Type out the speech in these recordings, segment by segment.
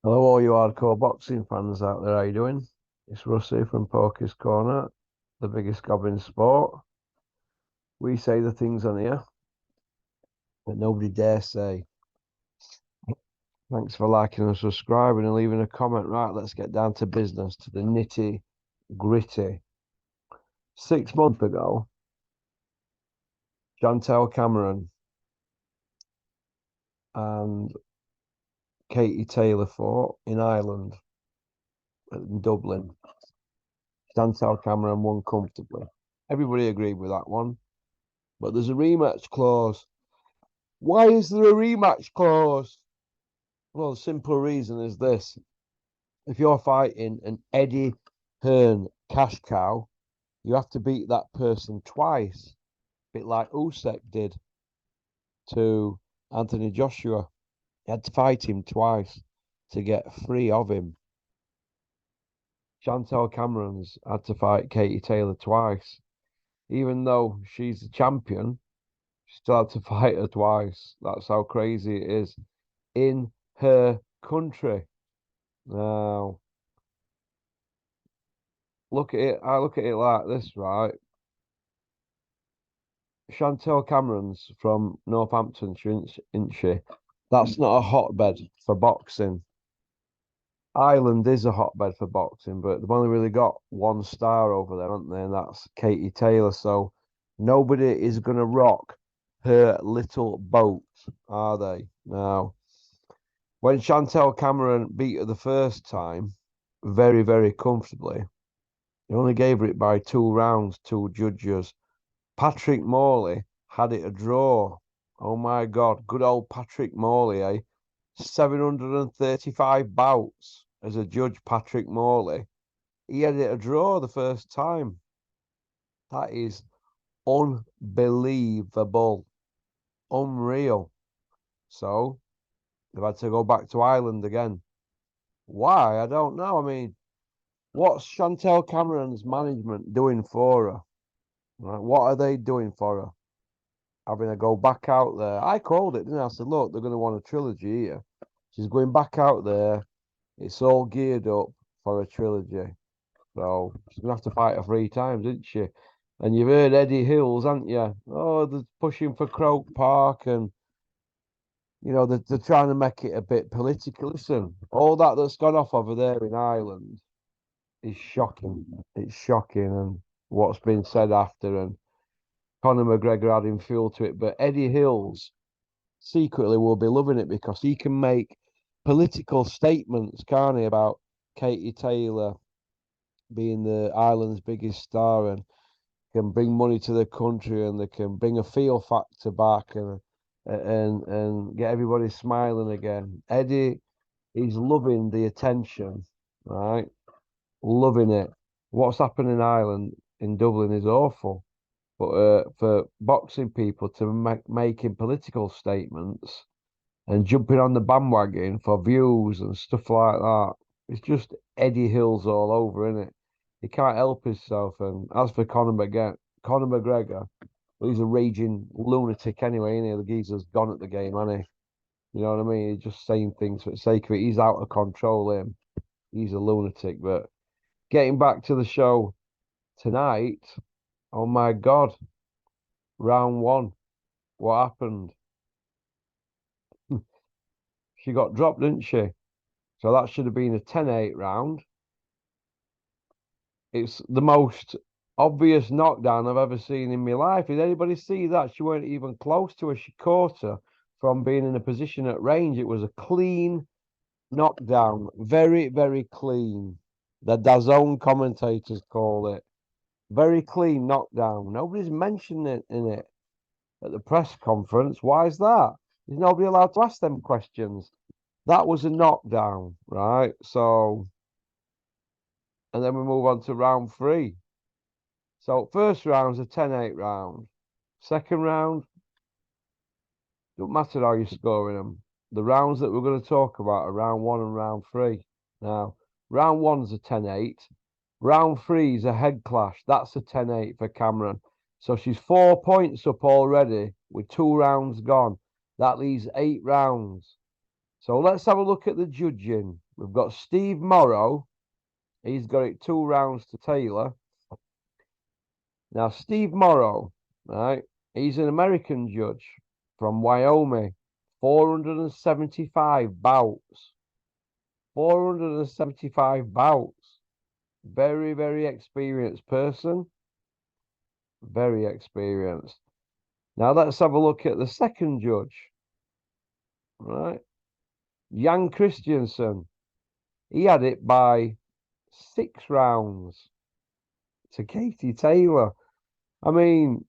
Hello, all you hardcore boxing fans out there. How you doing? It's Rusty from Poker's Corner, the biggest gob in sport. We say the things on here that nobody dare say. Thanks for liking and subscribing and leaving a comment. Right, let's get down to business, to the nitty gritty. 6 months ago, Chantelle Cameron and Katie Taylor fought in Ireland, in Dublin. Chantelle Cameron won comfortably. Everybody agreed with that one, but there's a rematch clause. Why is there a rematch clause? Well, the simple reason is this. If you're fighting an Eddie Hearn cash cow, you have to beat that person twice. A bit like Usyk did to Anthony Joshua. You had to fight him twice to get free of him. Chantelle Cameron's had to fight Katie Taylor twice. Even though she's the champion, she still had to fight her twice. That's how crazy it is in her country. Now, look at it. I look at it like this, right? Chantelle Cameron's from Northamptonshire, isn't she? That's not a hotbed for boxing. Ireland is a hotbed for boxing, but they've only really got one star over there, haven't they? And that's Katie Taylor. So nobody is going to rock her little boat, are they? Now, when Chantelle Cameron beat her the first time, very, very comfortably, he only gave her it by 2 rounds, two judges. Patrick Morley had it a draw. Oh my God, good old Patrick Morley, eh? 735 bouts as a judge, Patrick Morley. He had it a draw the first time. That is unbelievable. Unreal. So they've had to go back to Ireland again. Why? I don't know. I mean, what's Chantelle Cameron's management doing for her? Right? What are they doing for her? Having to go back out there. I called it, didn't I? I said, look, they're going to want a trilogy here. She's going back out there. It's all geared up for a trilogy. So she's going to have to fight her 3 times, isn't she? And you've heard Eddie Hills, haven't you? Oh, they're pushing for Croke Park and, they're trying to make it a bit political. Listen, all that's gone off over there in Ireland is shocking. It's shocking. And what's been said after, and Conor McGregor adding fuel to it. But Eddie Hills secretly will be loving it because he can make political statements, can't he, about Katie Taylor being the Ireland's biggest star and can bring money to the country and they can bring a feel factor back and get everybody smiling again. Eddie is loving the attention, right? Loving it. What's happening in Ireland, in Dublin, is awful. But for boxing people to making political statements and jumping on the bandwagon for views and stuff like that, it's just Eddie Hills all over, isn't it? He can't help himself. And as for Conor McGregor, well, he's a raging lunatic anyway, isn't he? The geezer's gone at the game, hasn't he? You know what I mean? He's just saying things for the sake of it. He's out of control, him. He's a lunatic. But getting back to the show tonight, oh my God, round one. What happened? She got dropped, didn't she? So that should have been a 10-8 round. It's the most obvious knockdown I've ever seen in my life. Did anybody see that? She weren't even close to her. She caught her from being in a position at range. It was a clean knockdown. Very, very clean. The DAZN commentators call it. Very clean knockdown. Nobody's mentioned it in it at the press conference. Why is that? Is nobody allowed to ask them questions? That was a knockdown, right? So, and then we move on to round 3. So, first round's a 10-8 round. Second round, don't matter how you're scoring them. The rounds that we're going to talk about are round 1 and round 3. Now, round 1's a 10-8. Round 3 is a head clash. That's a 10-8 for Cameron. So she's 4 points up already with 2 rounds gone. That leaves 8 rounds. So let's have a look at the judging. We've got Steve Morrow. He's got it 2 rounds to Taylor. Now, Steve Morrow, right? He's an American judge from Wyoming. 475 bouts. 475 bouts. Very, very experienced person. Very experienced. Now, let's have a look at the second judge. Right? Jan Christiansen. He had it by 6 rounds to Katie Taylor. I mean,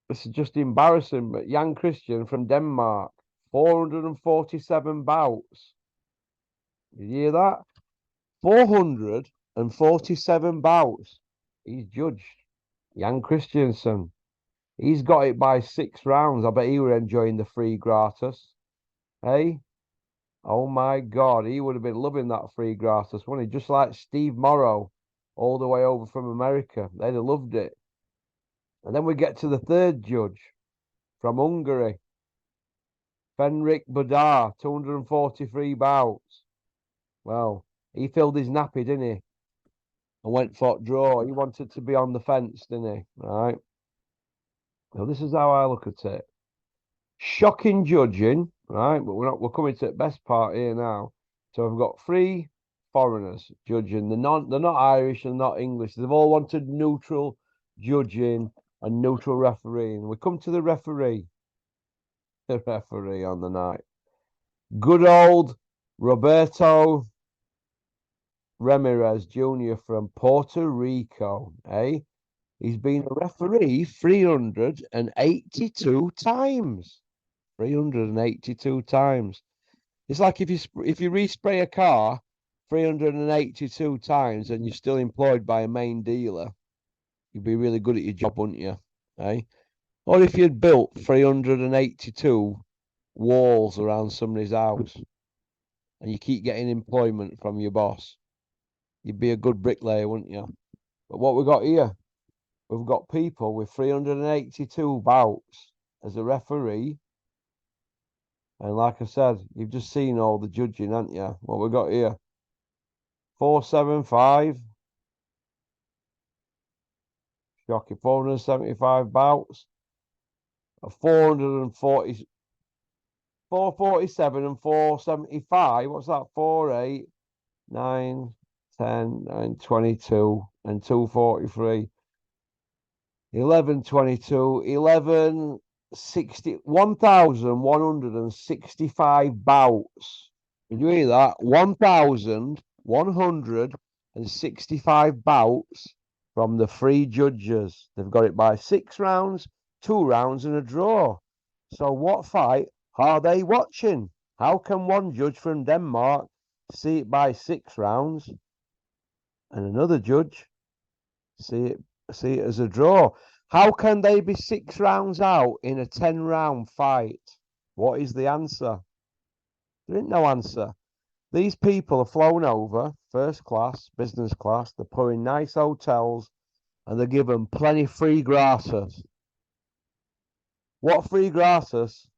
this is just embarrassing, but Jan Christian from Denmark, 447 bouts. Did you hear that? 447 bouts. He's judged. Jan Christiansen. He's got it by 6 rounds. I bet he were enjoying the free gratis. Hey? Oh my God, he would have been loving that free gratis, wouldn't he? Just like Steve Morrow, all the way over from America. They'd have loved it. And then we get to the third judge from Hungary. Fenrik Budar, 243 bouts. Well, he filled his nappy, didn't he? And went for draw. He wanted to be on the fence, didn't he? Right. Now, this is how I look at it. Shocking judging, right? But we're coming to the best part here now. So I've got 3 foreigners judging. They're not Irish and not English. They've all wanted neutral judging and neutral refereeing. We come to the referee. The referee on the night. Good old Roberto Ramirez Jr. from Puerto Rico, eh? He's been a referee 382 times. 382 times. It's like if you respray a car 382 times and you're still employed by a main dealer, you'd be really good at your job, wouldn't you? Eh? Or if you'd built 382 walls around somebody's house and you keep getting employment from your boss, you'd be a good bricklayer, wouldn't you? But what we've got here, we've got people with 382 bouts as a referee. And like I said, you've just seen all the judging, haven't you? What we got here? 475. Shocking. 475 bouts. 440. 447 and 475. What's that? 4, 8, 9, 10, 9, 22, and 243. 11, 22, 11, 60, 1,165 bouts. Did you hear that? 1,165 bouts from the 3 judges. They've got it by 6 rounds, 2 rounds, and a draw. So what fight are they watching? How can one judge from Denmark see it by 6 rounds and another judge see it as a draw? How can they be 6 rounds out in a 10-round fight? What is the answer? There ain't no answer. These people are flown over, first class, business class. They're put in nice hotels and they're given plenty free gratis. What free gratis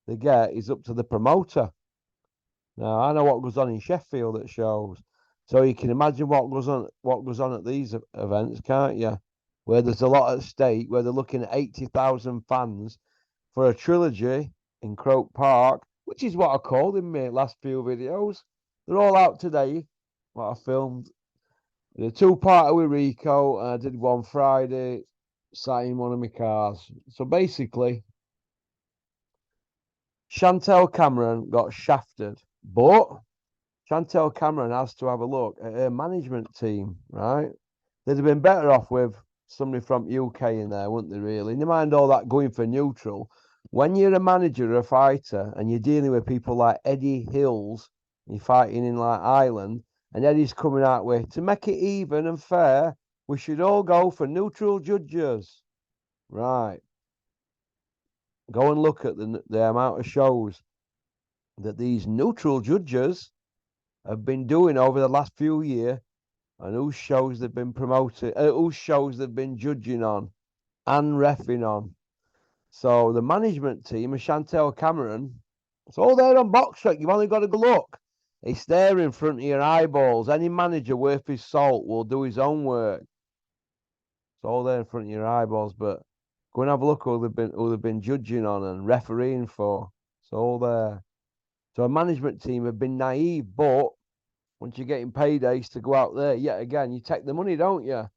they get is up to the promoter. Now, I know what goes on in Sheffield at shows. So you can imagine what goes on at these events, can't you? Where there's a lot at stake, where they're looking at 80,000 fans for a trilogy in Croke Park, which is what I called in my last few videos. They're all out today, what I filmed. The 2-parter with Rico, and I did one Friday, sat in one of my cars. So basically, Chantelle Cameron got shafted, but Chantelle Cameron has to have a look at her management team, right? They'd have been better off with somebody from UK in there, wouldn't they, really? Never mind all that going for neutral. When you're a manager or a fighter and you're dealing with people like Eddie Hills, you're fighting in like Ireland, and Eddie's coming out with, to make it even and fair, we should all go for neutral judges. Right. Go and look at the amount of shows that these neutral judges have been doing over the last few years and whose shows they've been promoting, whose shows they've been judging on and reffing on. So the management team of Chantelle Cameron, it's all there on Box Track. You've only got to go look. It's there in front of your eyeballs. Any manager worth his salt will do his own work. It's all there in front of your eyeballs. But go and have a look who they've been judging on and refereeing for. It's all there. So a management team have been naive, but once you're getting paydays to go out there, yet again, you take the money, don't you?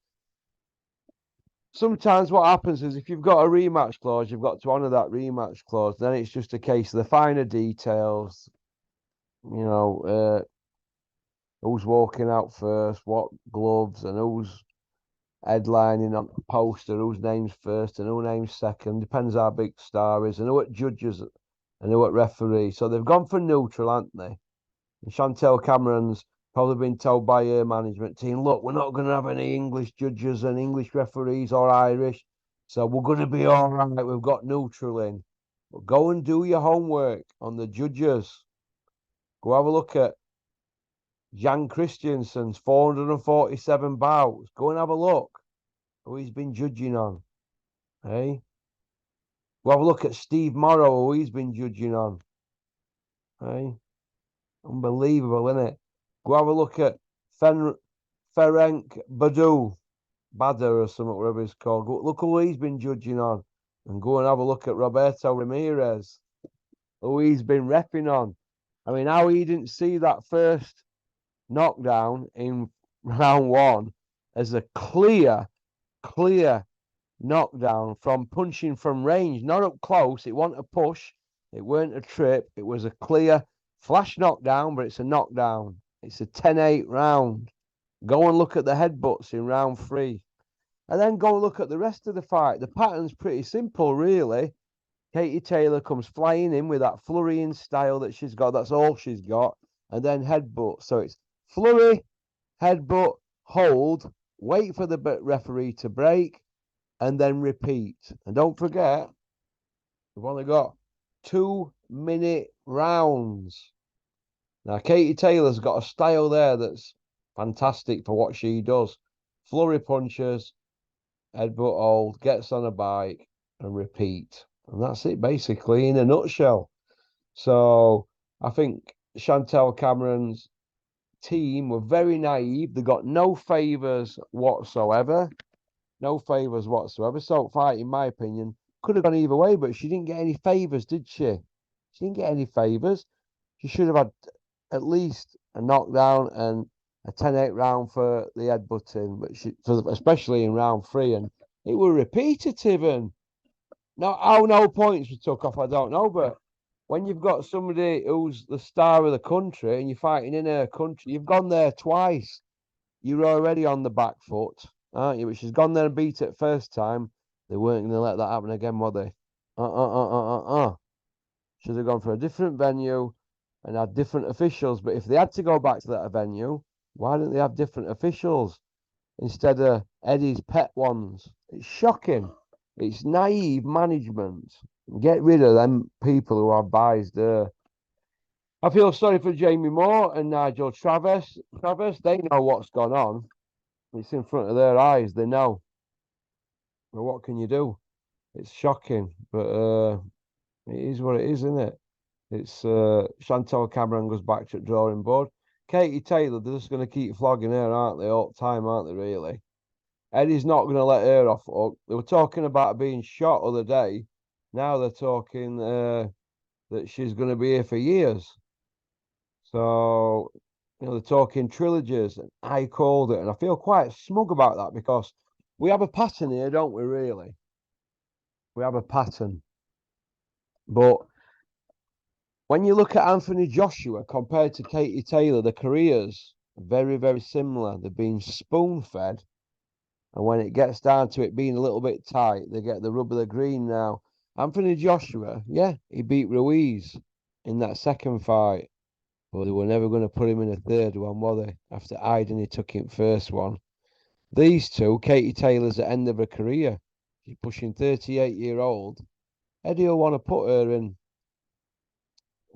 Sometimes what happens is if you've got a rematch clause, you've got to honour that rematch clause. Then it's just a case of the finer details, who's walking out first, what gloves, and who's headlining on the poster, whose name's first and who name's second. Depends how big star is, and who at judges and who at referee. So they've gone for neutral, haven't they? And Chantelle Cameron's probably been told by her management team, look, we're not going to have any English judges and English referees or Irish. So we're going to be all right. We've got neutral in. But go and do your homework on the judges. Go have a look at Jan Christiansen's 447 bouts. Go and have a look who he's been judging on. Hey? Go have a look at Steve Morrow, who he's been judging on. Hey? Unbelievable, isn't it? Go have a look at Ferenc Badu, Bader or something, whatever it's called. Go, look who he's been judging on. And go and have a look at Roberto Ramirez, who he's been repping on. I mean, how he didn't see that first knockdown in round one as a clear knockdown from punching from range, not up close. It wasn't a push. It weren't a trip. It was a clear flash knockdown, but it's a knockdown. It's a 10-8 round. Go and look at the headbutts in round 3. And then go and look at the rest of the fight. The pattern's pretty simple, really. Katie Taylor comes flying in with that flurrying style that she's got. That's all she's got. And then headbutt. So it's flurry, headbutt, hold, wait for the referee to break, and then repeat. And don't forget, we've only got 2-minute rounds. Now, Katie Taylor's got a style there that's fantastic for what she does. Flurry punches, headbutt hold, gets on a bike, and repeat. And that's it, basically, in a nutshell. So I think Chantelle Cameron's team were very naive. They got no favours whatsoever. No favours whatsoever. So fight, in my opinion, could have gone either way, but she didn't get any favours, did she? She didn't get any favours. She should have had at least a knockdown and a 10-8 round for the headbutting, but especially in round 3, and it were repetitive. And how no points were took off, I don't know, but when you've got somebody who's the star of the country and you're fighting in her country, you've gone there twice. You're already on the back foot, aren't you? But she's gone there and beat it first time. They weren't going to let that happen again, were they? Should have gone for a different venue and had different officials. But if they had to go back to that venue, why didn't they have different officials instead of Eddie's pet ones? It's shocking. It's naive management. Get rid of them people who are biased there. I feel sorry for Jamie Moore and Nigel Travis. They know what's gone on. It's in front of their eyes. They know. Well, what can you do? It's shocking, but it is what it is, isn't it? It's Chantelle Cameron goes back to the drawing board. Katie Taylor, they're just going to keep flogging her, aren't they, all the time, aren't they, really? Eddie's not going to let her off. They were talking about being shot the other day. Now they're talking that she's going to be here for years. So, they're talking trilogies. And I called it, and I feel quite smug about that because we have a pattern here, don't we, really? We have a pattern. But when you look at Anthony Joshua compared to Katie Taylor, the careers are very, very similar. They've been spoon-fed. And when it gets down to it being a little bit tight, they get the rub of the green now. Anthony Joshua, yeah, he beat Ruiz in that second fight. But they were never going to put him in a third one, were they? After Iden, he took him first one. These two, Katie Taylor's at the end of her career. She's pushing 38-year-old. Eddie will want to put her in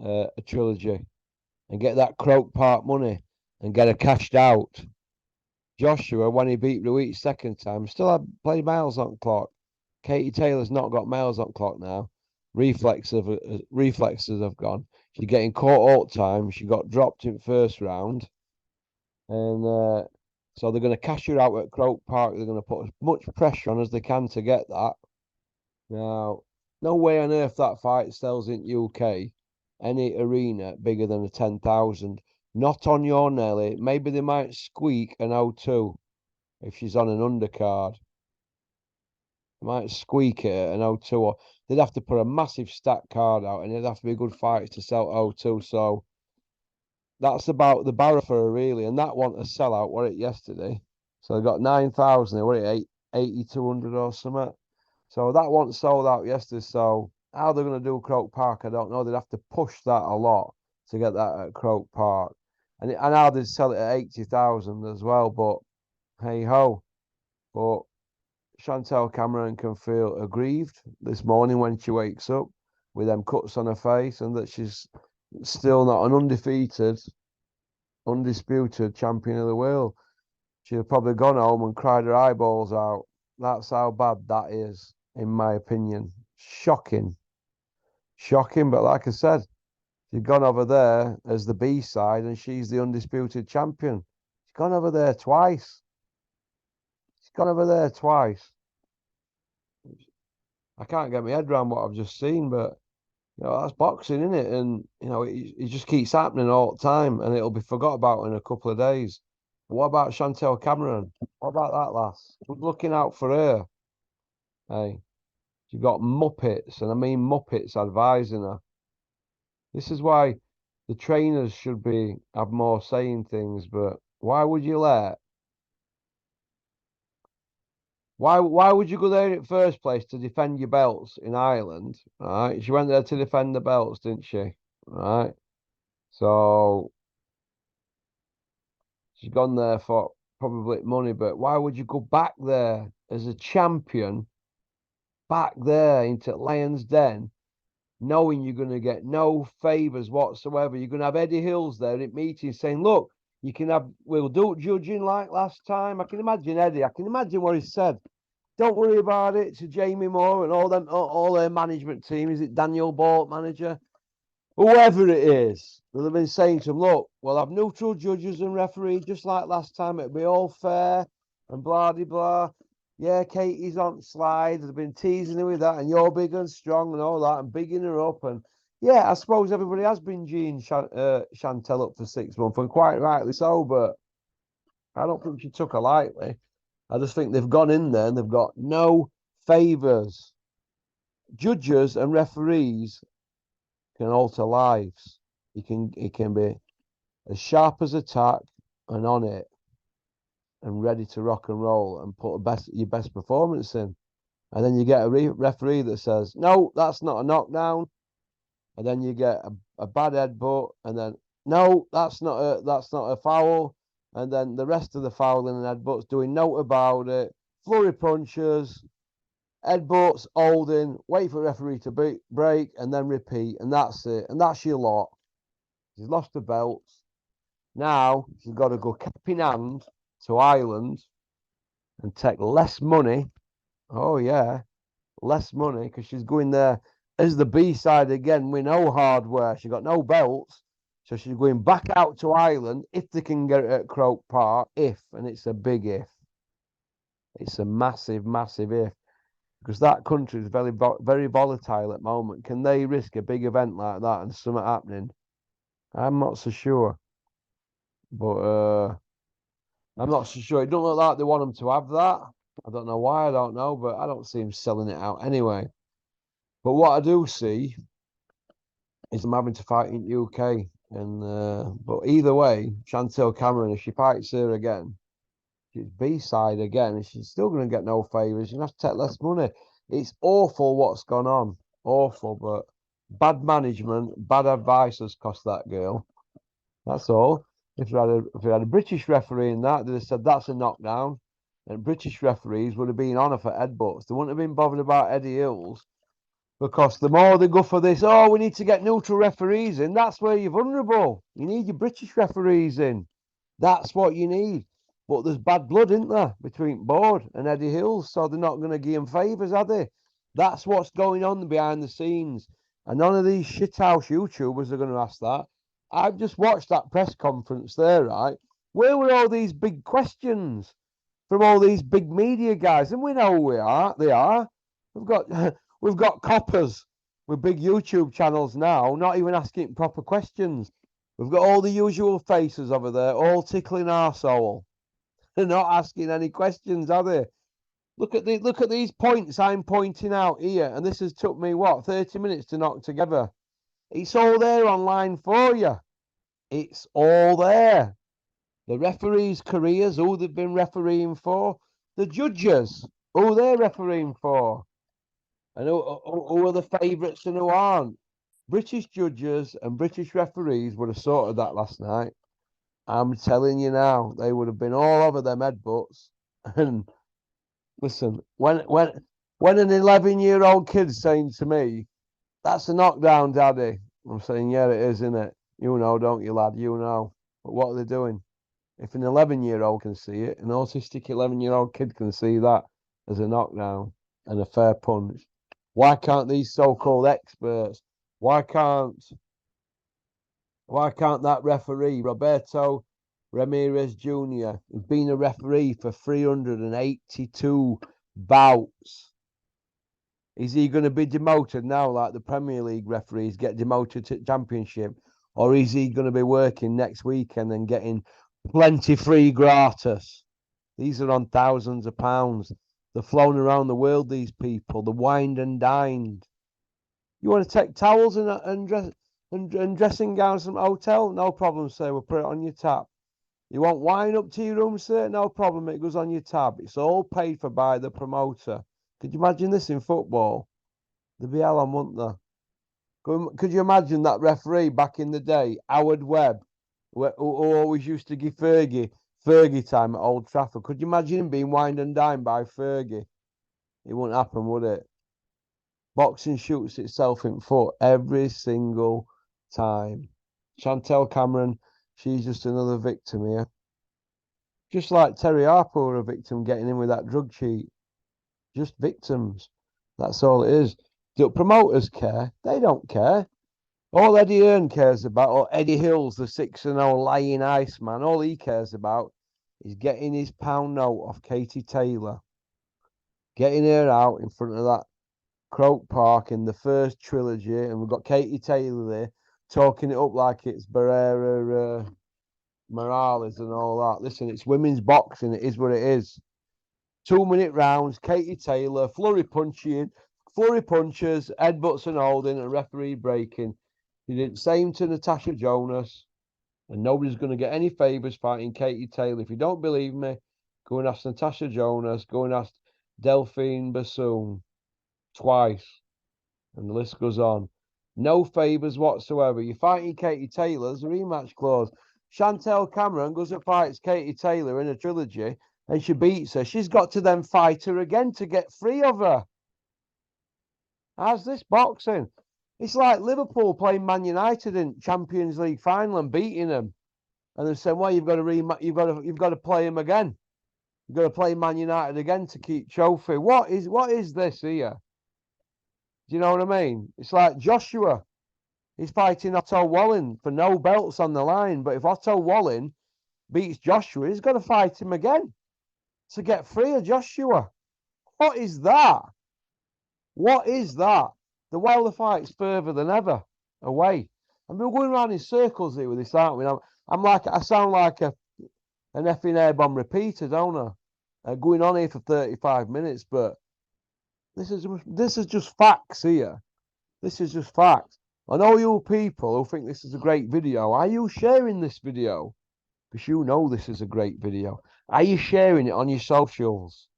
a trilogy and get that Croke Park money and get her cashed out. Joshua, when he beat Ruiz second time, still had played miles on clock. Katie Taylor's not got miles on clock now. reflexes have gone. She's getting caught all the time. She got dropped in first round, and so they're going to cash her out at Croke Park. They're going to put as much pressure on as they can to get that. Now, no way on earth that fight sells in UK, any arena bigger than a 10,000. Not on your Nelly. Maybe they might squeak an O2 if she's on an undercard. They might squeak it at an O2, or they'd have to put a massive stack card out, and it'd have to be good fights to sell O2. So that's about the barrow for her, really. And that one to sell out, what it yesterday. So they got 9,000, what it 8,200 or something. So that one sold out yesterday. So how they're going to do Croke Park, I don't know. They'd have to push that a lot to get that at Croke Park. And how they'd sell it at 80,000 as well. But hey ho. But Chantelle Cameron can feel aggrieved this morning when she wakes up with them cuts on her face, and that she's still not an undefeated, undisputed champion of the world. She'd have probably gone home and cried her eyeballs out. That's how bad that is, in my opinion. Shocking. Shocking, but like I said, she's gone over there as the B side and she's the undisputed champion. She's gone over there twice. She's gone over there twice. I can't get my head around what I've just seen, but that's boxing, isn't it? And it just keeps happening all the time, and it'll be forgot about in a couple of days. What about Chantelle Cameron? What about that lass? Who's looking out for her? Hey, you've got Muppets, and I mean Muppets, advising her. This is why the trainers should have more saying things. But why would you let? Why would you go there in the first place to defend your belts in Ireland? Right? She went there to defend the belts, didn't she? Right. So she's gone there for probably money, but why would you go back there as a champion, back there into Lion's Den, knowing you're going to get no favours whatsoever? You're going to have Eddie Hills there at meetings saying, look, we'll do judging like last time. I can imagine Eddie. I can imagine what he said. Don't worry about it, to Jamie Moore and all their management team. Is it Daniel Bolt, manager? Whoever it is, they'll have been saying to him, look, we'll have neutral judges and referees just like last time. It'll be all fair and blah, blah, blah. Yeah, Katie's on slide. They've been teasing her with that, and you're big and strong and all that, and bigging her up. And yeah, I suppose everybody has been Jean Chantelle up for 6 months, and quite rightly so, but I don't think she took her lightly. I just think they've gone in there and they've got no favours. Judges and referees can alter lives. He can be as sharp as a tack and on it and ready to rock and roll and put your best performance in. And then you get a referee that says, no, that's not a knockdown. And then you get a bad headbutt, and then no, that's not a foul. And then the rest of the fouling and headbutts doing note about it, flurry punches, headbutts, holding, wait for the referee to break, and then repeat, and that's it. And that's your lot. She's lost the belts. Now she's got to go cap in hand to Ireland and take less money. Oh yeah, less money, because she's going there as the B side again with no hardware. She got no belts. So she's going back out to Ireland if they can get it at Croke Park. And it's a big if. It's a massive, massive if. Because that country is very, very volatile at the moment. Can they risk a big event like that and something happening? I'm not so sure. But I'm not so sure. It don't look like they want them to have that. I don't know why, I don't know. But I don't see them selling it out anyway. But what I do see is them having to fight in UK. And but either way, Chantelle Cameron, if she fights her again, she's B side again, and she's still going to get no favours. She's going to have to take less money. It's awful what's gone on, awful. But bad management, bad advice has cost that girl. That's all. If we had a British referee in that, they'd have said that's a knockdown, and British referees would have been on her for headbutts. They wouldn't have been bothered about Eddie Hills. Because the more they go for this, we need to get neutral referees in. That's where you're vulnerable. You need your British referees in. That's what you need. But there's bad blood, isn't there, between Board and Eddie Hills, so they're not going to give him favours, are they? That's what's going on behind the scenes. And none of these shithouse YouTubers are going to ask that. I've just watched that press conference there, right? Where were all these big questions from all these big media guys? And we know who they are. We've got we've got coppers with big YouTube channels now, not even asking proper questions. We've got all the usual faces over there, all tickling our soul. They're not asking any questions, are they? Look at these points I'm pointing out here, and this has took me what 30 minutes to knock together. It's all there online for you. It's all there. The referees' careers, who they've been refereeing for, the judges, who they're refereeing for, and who are the favourites and who aren't. British judges and British referees would have sorted that last night. I'm telling you now, they would have been all over them headbutts. And listen, when an 11-year-old kid's saying to me, "That's a knockdown, Daddy," I'm saying, "Yeah, it is, isn't it? You know, don't you, lad? You know." But what are they doing? If an 11-year-old can see it, an autistic 11-year-old kid can see that as a knockdown and a fair punch, why can't these so-called experts? Why can't that referee, Roberto Ramirez Jr., who's been a referee for 382 bouts? Is he going to be demoted now, like the Premier League referees get demoted to Championship? Or is he going to be working next weekend and getting plenty free gratis? These are on thousands of pounds. They're flown around the world, these people. They're wined and dined. You want to take towels and dressing gowns from hotel? No problem, sir. We'll put it on your tap. You want wine up to your room, sir? No problem. It goes on your tab. It's all paid for by the promoter. Could you imagine this in football? There'd be hell on, wouldn't there? Could you imagine that referee back in the day, Howard Webb, who always used to give Fergie time at Old Trafford? Could you imagine him being wined and dined by Fergie? It wouldn't happen, would it? Boxing shoots itself in foot every single time. Chantelle Cameron, she's just another victim here. Just like Terry Harper, a victim getting in with that drug cheat. Just victims. That's all it is. Do promoters care? They don't care. All Eddie Hearn cares about, or Eddie Hills, the 6-0 lying Iceman, all he cares about is getting his pound note off Katie Taylor. Getting her out in front of that Croke Park in the first trilogy, and we've got Katie Taylor there talking it up like it's Barrera Morales and all that. Listen, it's women's boxing. It is what it is. 2-minute rounds, Katie Taylor, flurry punches, headbutts and holding, and referee breaking. He did the same to Natasha Jonas, and nobody's going to get any favours fighting Katie Taylor. If you don't believe me, go and ask Natasha Jonas, go and ask Delphine Bassoon twice, and the list goes on. No favours whatsoever. You're fighting Katie Taylor, there's a rematch clause. Chantelle Cameron goes and fights Katie Taylor in a trilogy, and she beats her. She's got to then fight her again to get free of her. How's this boxing? It's like Liverpool playing Man United in Champions League final and beating them, and they're saying, "Well, you've got to play him again. You've got to play Man United again to keep trophy." What is this here? Do you know what I mean? It's like Joshua. He's fighting Otto Wallin for no belts on the line, but if Otto Wallin beats Joshua, he's got to fight him again to get free of Joshua. What is that? What is that? The wilder fight's further than ever away. And we're going around in circles here with this, aren't we? I sound like an effing air bomb repeater, don't I? Going on here for 35 minutes, but this is just facts here. This is just facts. And all you people who think this is a great video, are you sharing this video? Because you know this is a great video. Are you sharing it on your socials?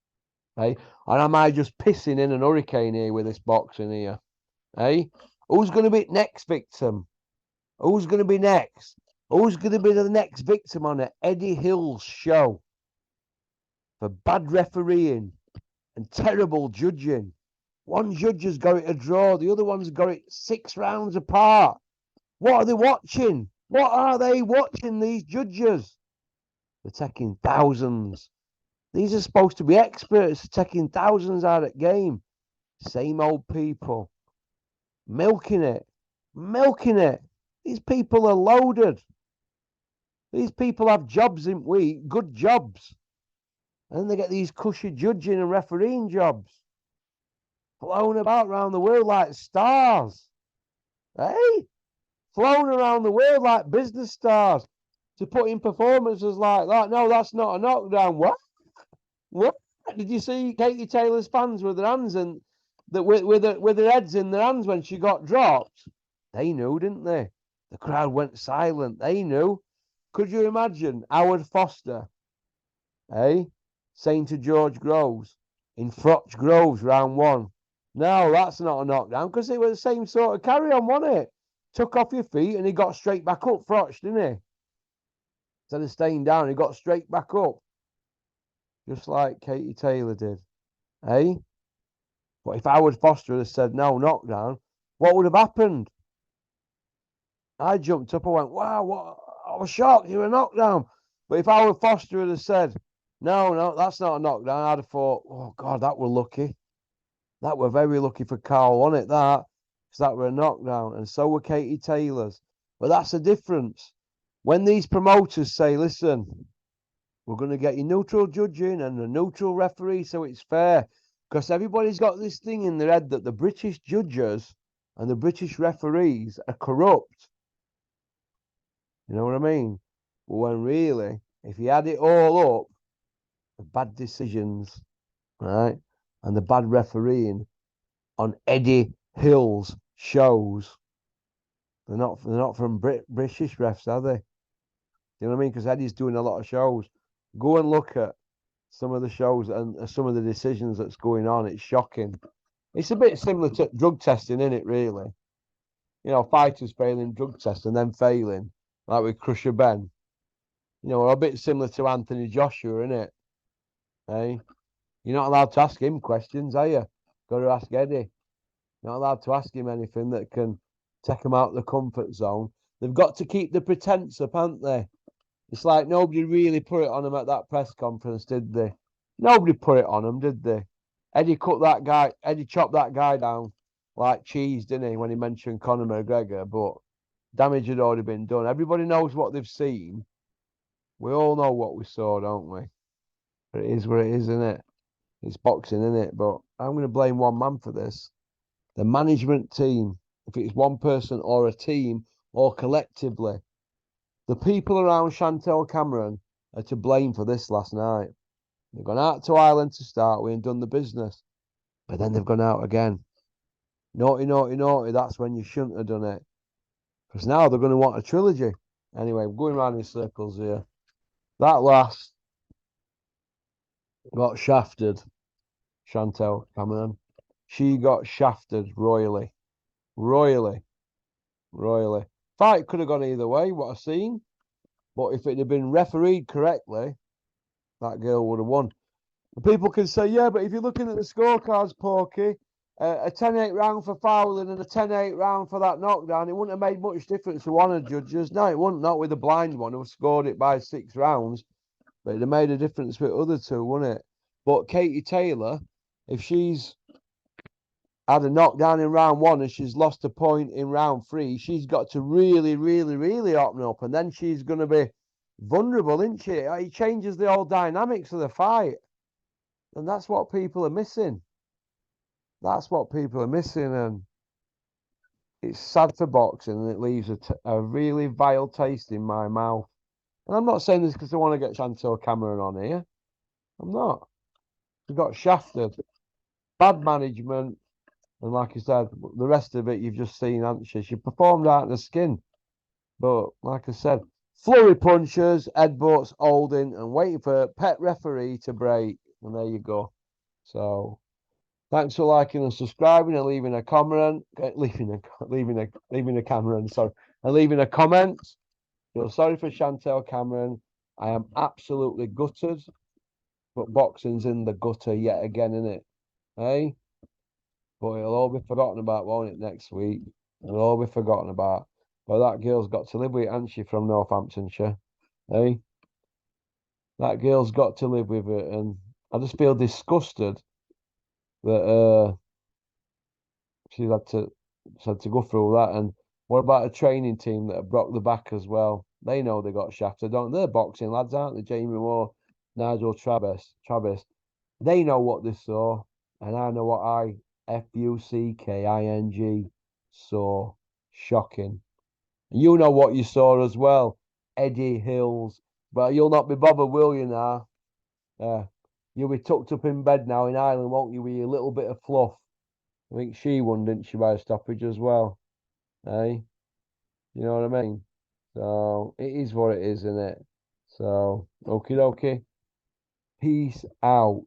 Hey, and am I just pissing in an hurricane here with this boxing here? Hey, who's going to be next victim? Who's going to be next? Who's going to be the next victim on an Eddie Hills show for bad refereeing and terrible judging? One judge has got it a draw, the other one's got it 6 rounds apart. What are they watching? What are they watching, these judges? They're taking thousands. These are supposed to be experts taking thousands out of the game. Same old people. Milking it. Milking it. These people are loaded. These people have jobs in week, good jobs. And then they get these cushy judging and refereeing jobs. Flown about around the world like stars. Hey? Flown around the world like business stars to put in performances like that. No, that's not a knockdown. What? What? Did you see Katie Taylor's fans with their hands and with their heads in their hands when she got dropped? They knew, didn't they? The crowd went silent. They knew. Could you imagine Howard Foster, saying to George Groves in Froch Groves round one, no, that's not a knockdown, because it was the same sort of carry on, wasn't it? Took off your feet and he got straight back up, Froch, didn't he? Instead of staying down, he got straight back up. Just like Katie Taylor did. But if Howard Foster had said no knockdown, what would have happened? I jumped up, I went, wow, what? I was shocked, you were a knockdown. But if Howard Foster had said, no, that's not a knockdown, I'd have thought, oh God, that were lucky. That were very lucky for Carl, wasn't it? Because that were a knockdown. And so were Katie Taylor's. But that's the difference. When these promoters say, listen, we're going to get you neutral judging and a neutral referee so it's fair. Because everybody's got this thing in their head that the British judges and the British referees are corrupt. You know what I mean? But when really, if you add it all up, the bad decisions, right, and the bad refereeing on Eddie Hill's shows, they're not from British refs, are they? You know what I mean? Because Eddie's doing a lot of shows. Go and look at some of the shows and some of the decisions that's going on. It's shocking. It's a bit similar to drug testing, isn't it, really? You know, fighters failing drug tests and then failing, like with Crusher Ben. You know, a bit similar to Anthony Joshua, isn't it? Hey? You're not allowed to ask him questions, are you? Got to ask Eddie. You're not allowed to ask him anything that can take him out of the comfort zone. They've got to keep the pretense up, haven't they? It's like nobody really put it on him at that press conference, did they? Nobody put it on him, did they? Eddie chopped that guy down like cheese, didn't he, when he mentioned Conor McGregor, but damage had already been done. Everybody knows what they've seen. We all know what we saw, don't we? But it is what it is, isn't it? It's boxing, isn't it? But I'm going to blame one man for this. The management team, if it's one person or a team or collectively, the people around Chantelle Cameron are to blame for this last night. They've gone out to Ireland to start with and done the business. But then they've gone out again. Naughty, naughty, naughty. That's when you shouldn't have done it. Because now they're going to want a trilogy. Anyway, we're going around in circles here. That last got shafted, Chantelle Cameron. She got shafted royally. Royally. Fight could have gone either way, what I've seen. But if it had been refereed correctly, that girl would have won. And people can say, yeah, but if you're looking at the scorecards, Porky, a 10-8 round for fouling and a 10-8 round for that knockdown, it wouldn't have made much difference to one of the judges. No, it wouldn't, not with the blind one who scored it by 6 rounds. But it'd have made a difference with other two, wouldn't it? But Katie Taylor, if she's had a knockdown in round 1 and she's lost a point in round 3, she's got to really, really, really open up. And then she's going to be vulnerable, isn't she? It changes the whole dynamics of the fight. And that's what people are missing. That's what people are missing. And it's sad for boxing, and it leaves a really vile taste in my mouth. And I'm not saying this because I want to get Chantelle Cameron on here. I'm not. She got shafted. Bad management. And like I said, the rest of it you've just seen, haven't you? She performed out in the skin. But like I said, flurry punches, headbutts, holding, and waiting for a pet referee to break. And there you go. So thanks for liking and subscribing and leaving a comment. Leaving a Cameron, sorry. And leaving a comment. Feel sorry for Chantelle Cameron. I am absolutely gutted. But boxing's in the gutter yet again, innit? Hey? But it'll all be forgotten about, won't it, next week? It'll all be forgotten about. But that girl's got to live with it, hasn't she, from Northamptonshire? Hey? That girl's got to live with it. And I just feel disgusted that She's had to go through that. And what about a training team that have broke the back as well? They know they got shafted, don't they? They're boxing lads, aren't they? Jamie Moore, Nigel Travis. They know what they saw, and I know what I Fucking saw. Shocking. And you know what you saw as well, Eddie Hills. But you'll not be bothered, will you now? Yeah. You'll be tucked up in bed now in Ireland, won't you, with your little bit of fluff? I think she won, didn't she, by a stoppage as well? Eh? You know what I mean? So it is what it is, isn't it? So, okie dokie. Peace out.